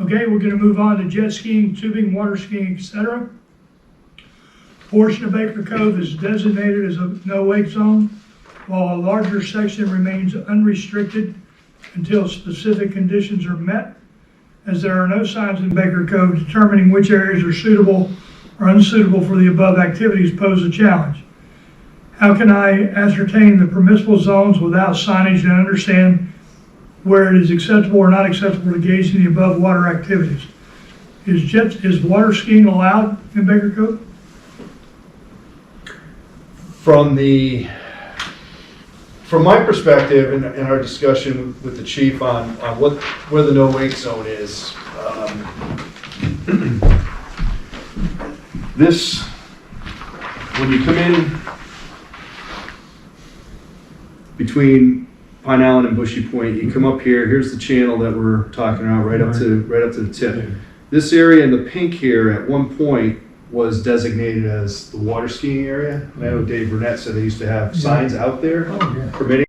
Okay, we're gonna move on to jet skiing, tubing, water skiing, etc. Portion of Baker Cove is designated as a no-wake zone, while a larger section remains unrestricted until specific conditions are met, as there are no signs in Baker Cove determining which areas are suitable or unsuitable for the above activities pose a challenge. How can I ascertain the permissible zones without signage and understand where it is acceptable or not acceptable to engage in the above water activities? Is water skiing allowed in Baker Cove? From my perspective, in our discussion with the chief on where the no-wake zone is, this, when you come in between Pine Island and Bushy Point, you come up here, here's the channel that we're talking about, right up to the tip. This area in the pink here at one point was designated as the water skiing area. I know Dave Burnett said they used to have signs out there permitting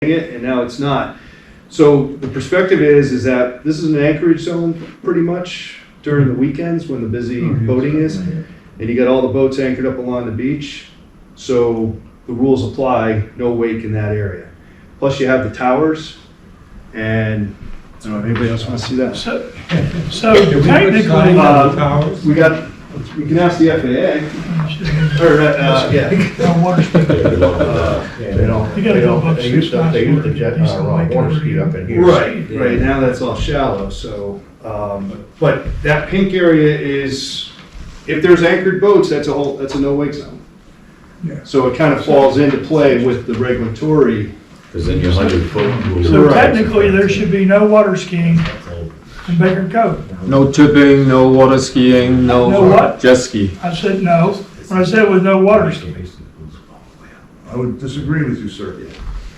it, and now it's not. So the perspective is that this is an anchorage zone pretty much during the weekends when the busy boating is, and you got all the boats anchored up along the beach. So the rules apply, no wake in that area. Plus you have the towers, and I don't know, anybody else want to see that? So technically, we can ask the FAA. Or, yeah. Water skiing. They used to jet water ski up in here. Right, now that's all shallow, so, but that pink area is, if there's anchored boats, that's a no-wake zone. Yeah. So it kind of falls into play with the regulatory. Because then you're 100-foot rule. So technically, there should be no water skiing in Baker Cove. No tubing, no water skiing, No what? jet ski. I said no. When I said with no water skiing, I would disagree with you, sir.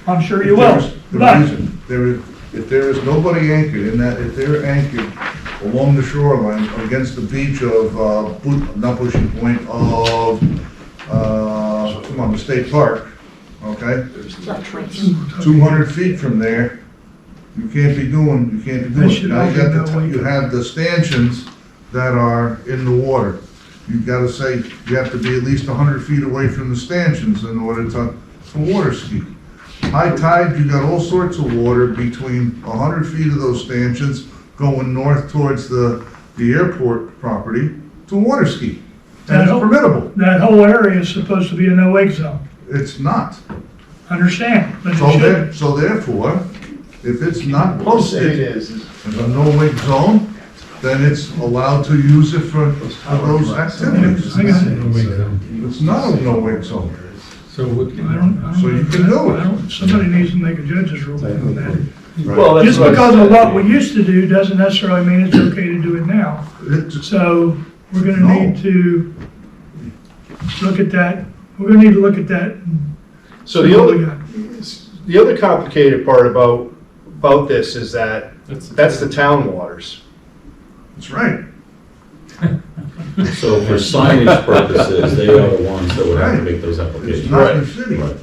I'm sure you will. The But reason, if there is nobody anchored in that, if they're anchored along the shoreline against the beach of, not Bushy Point, of, come on, the state park, okay? 200 feet from there, you can't be doing Now you have the stanchions that are in the water. You've got to say, you have to be at least 100 feet away from the stanchions in order to water ski. High tide, you got all sorts of water between 100 feet of those stanchions going north towards the airport property to water ski. And it's permittable. that whole area is supposed to be a no-wake zone. It's not. Understand, but it should. So therefore, if it's not posted as a no-wake zone, then it's allowed to use it for those activities. It's not a no-wake zone. I don't, So you can do it. Somebody needs to make a judge's ruling on that. Well, Just because of what we used to do doesn't necessarily mean it's okay to do it now. So we're gonna need to look at that. We're gonna need to look at that. and So see what we got. the other complicated part about this is that that's the town waters. That's right. So for signage purposes, they are the ones that would have to make those It's applications. not the city. Right.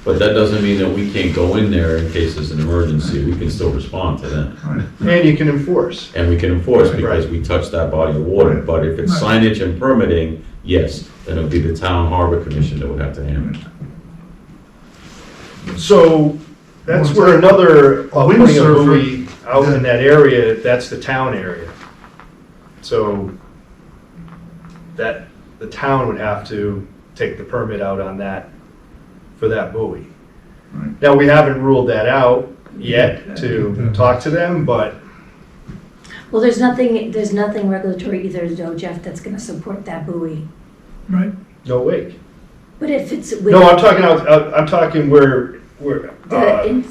But that doesn't mean that we can't go in there in case there's an emergency. We can still respond to them. And you can enforce. And we can enforce Right. because we touched that body of water. Right. But if it's Right. signage and permitting, yes, then it would be the town harbor commission that would have to handle it. So that's where another, putting a Windsurfer, buoy out in that area, that's the town area. So that, the town would have to take the permit out on that, for that buoy. Right. Now, we haven't ruled that out yet to talk to them, but Well, there's nothing regulatory either, though, Jeff, that's gonna support that buoy. Right? no wake. But if it's with. No, I'm talking where,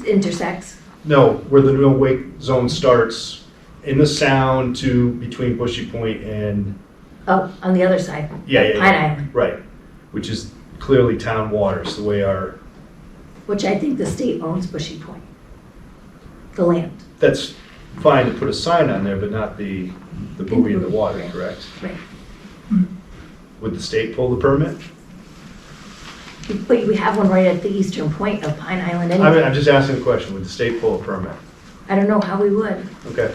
Intersects. no, where the no wake zone starts in the sound to between Bushy Point and, Oh, on the other side. yeah. Pine Island, Right, which is clearly town waters, the way our, which I think the state owns Bushy Point. The land. that's fine to put a sign on there, but not the buoy in the water, correct? Right. Would the state pull the permit? But we have one right at the eastern point of Pine Island I mean, anyway. I'm just asking a question, would the state pull a permit? I don't know how we would. Okay.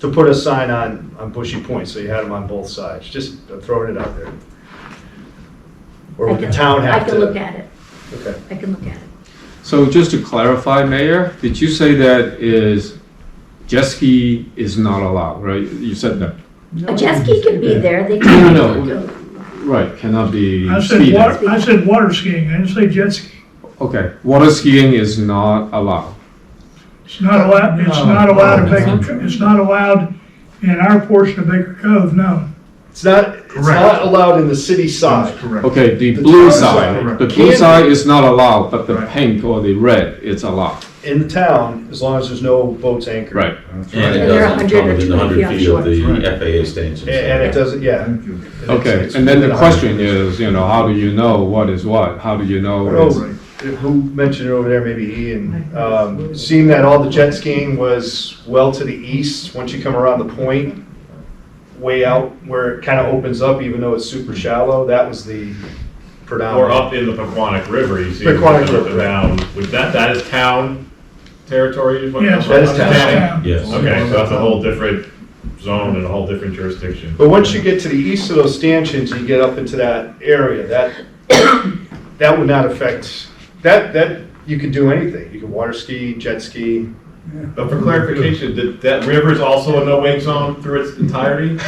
To put a sign on Bushy Point, so you had them on both sides, just throwing it out there. Or would the town have to? I can look at it. Okay. I can look at it. So just to clarify, Mayor, did you say that is jet ski is not allowed, right? You said that. A jet ski can be there, they No, can. no, right, cannot be I said speeding. I said water skiing, I didn't say jet skiing. Okay, water skiing is not allowed. It's not allowed, it's not allowed in Baker, it's not allowed in our portion of Baker Cove, no. It's not Correct. allowed in the city side. That's correct. Okay, the The blue town side, side, the correct. blue side is not allowed, but the Right. pink or the red is allowed. In the town, as long as there's no boats anchored. Right. That's And right. it They're doesn't 100 come or within 200 100 feet of the Right. FAA stanchion. And it doesn't, yeah. Thank you. Okay, It's and then the within 100 question feet. is, how do you know what is what? How do you know? Oh, it's- who mentioned it over there, maybe Ian, seeing that all the jet skiing was well to the east, once you come around the point, way out where it kind of opens up, even though it's super shallow, that was the Or predominant. up in the Pequannock River, you see. Pequannock up and River. down. With that is town territory? is what Yes, I'm that is understanding? town. Yes. Okay, so that's a whole different zone and a whole different jurisdiction. But once you get to the east of those stanchions, you get up into that area, that would not affect, that, you could do anything. You could water ski, jet ski. But for clarification, that river is also a no-wake zone through its entirety?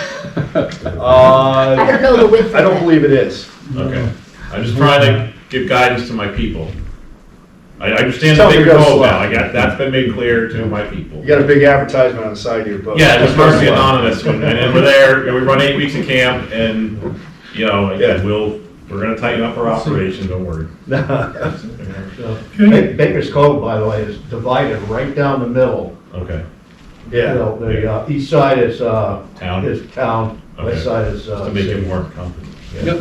I don't know the width of I don't it. believe it is. Okay, I'm just trying to give guidance to my people. I understand the Tell me bigger to go goal slow. now, that's been made clear to my people. You got a big advertisement on the side of your boat. Yeah, just Mercy Anonymous, and then we're there, and we run 8 weeks of camp, and, again, we're gonna tighten up our operation, don't worry. Okay, Baker's Cove, by the way, is divided right down the middle. Okay, You Yeah. know, the east side is town, town, Okay. west side is just to make it city. more comfortable. Yeah.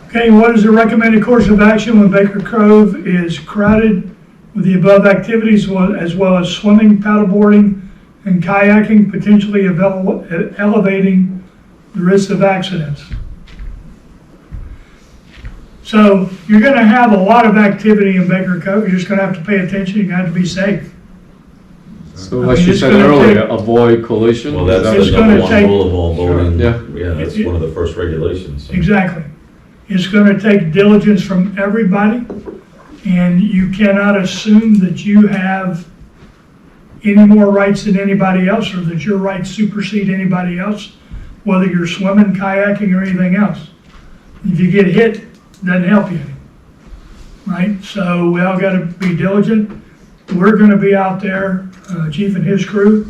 okay, what is the recommended course of action when Baker Cove is crowded with the above activities as well as swimming, paddleboarding, and kayaking, potentially elevating the risk of accidents? So you're gonna have a lot of activity in Baker Cove, you're just gonna have to pay attention, you're gonna have to be safe. So I as mean, you it's said gonna earlier, take- avoid collision. Well, is that's that- It's the gonna number one take- rule of all boating. Yeah. Yeah, that's one of the first regulations. so. Exactly. It's gonna take diligence from everybody, and you cannot assume that you have any more rights than anybody else, or that your rights supersede anybody else, whether you're swimming, kayaking, or anything else. If you get hit, doesn't help you any, right? So we all gotta be diligent. We're gonna be out there, Chief and his crew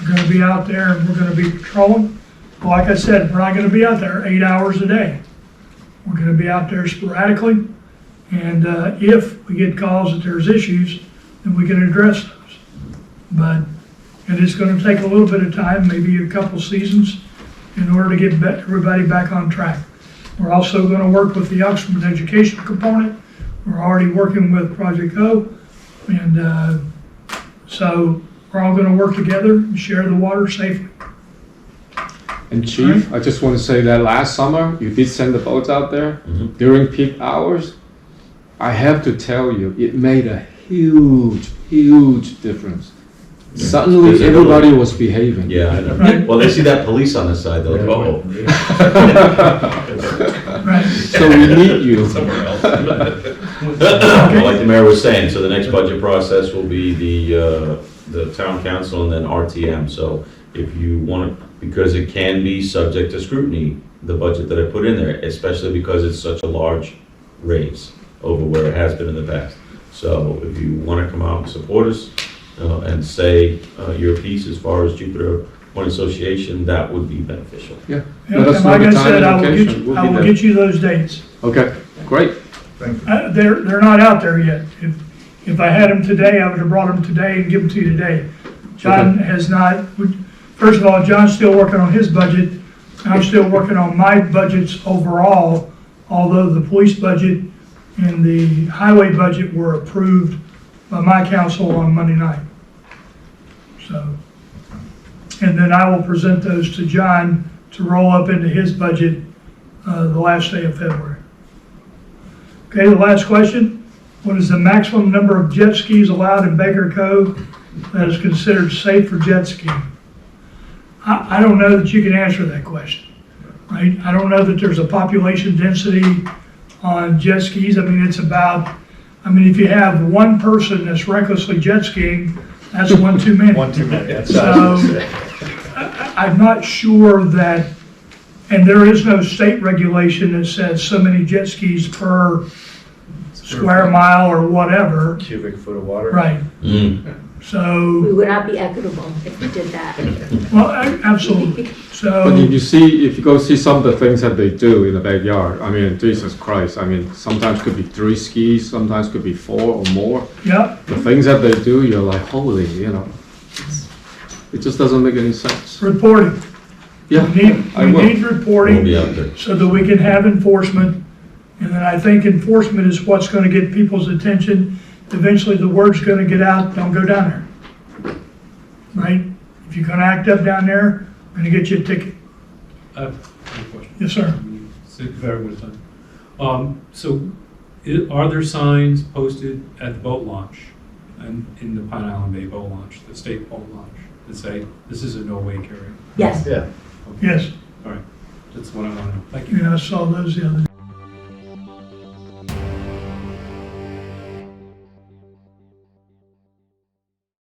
are gonna be out there, and we're gonna be patrolling. Like I said, we're not gonna be out there 8 hours a day. We're gonna be out there sporadically, and if we get calls that there's issues, then we can address those. But it is gonna take a little bit of time, maybe a couple seasons, in order to get everybody back on track. We're also gonna work with the Oxford education component. We're already working with Project O, and so we're all gonna work together and share the water safely. And Chief, I just want to say that last summer, you did send the boats out there Mhm. during peak hours. I have to tell you, it made a huge, huge difference. Suddenly, Visibility. everybody was behaving. Yeah, I know. Right. Well, they see that police on the side, they're like, oh. Right. So we need you. Somewhere else. Well, like the mayor was saying, so the next budget process will be the town council and then RTM. So if you want to, because it can be subject to scrutiny, the budget that I put in there, especially because it's such a large raise over where it has been in the past. So if you want to come out and support us and say your piece as far as Jupiter Point Association, that would be beneficial. Yeah. Yeah, Let us and know like the I time said, and I will get location. you, We'll I be will there. get you those dates. Okay, great. Thank you. They're not out there yet. If I had them today, I would have brought them today and give them to you today. John has not, first of all, John's still working on his budget. I'm still working on my budgets overall, although the police budget and the highway budget were approved by my council on Monday night. So, and then I will present those to John to roll up into his budget the last day of February. Okay, the last question. What is the maximum number of jet skis allowed in Baker Cove that is considered safe for jet skiing? I don't know that you can answer that question, right? I don't know that there's a population density on jet skis. I mean, it's about, if you have one person that's recklessly jet skiing, that's one too many. One too many, that's what I was So, gonna say. I'm not sure that, and there is no state regulation that says so many jet skis per square mile or whatever, Cubic foot of water. right? Mm. So, We would not be equitable if we did that. well, absolutely. But if So, if you go see some of the things that they do in the backyard, I mean, Jesus Christ, I mean, sometimes could be 3 skis, sometimes could be 4 or more. yeah, The things that they do, you're like, holy, it just doesn't make any sense. reporting. Yeah, I We will. need We'll reporting be out there. so that we can have enforcement. And then I think enforcement is what's gonna get people's attention. Eventually, the word's gonna get out, don't go down there. Right? If you're gonna act up down there, I'm gonna get you a ticket. I have a question. Yes, sir. Very well done. So, are there signs posted at the boat launch and in the Pine Island Bay boat launch, the state boat launch, that say, this is a no-wake area? Yes. Yeah. Yes, All right, that's what I want to know. Thank you. yeah, I saw those the other day.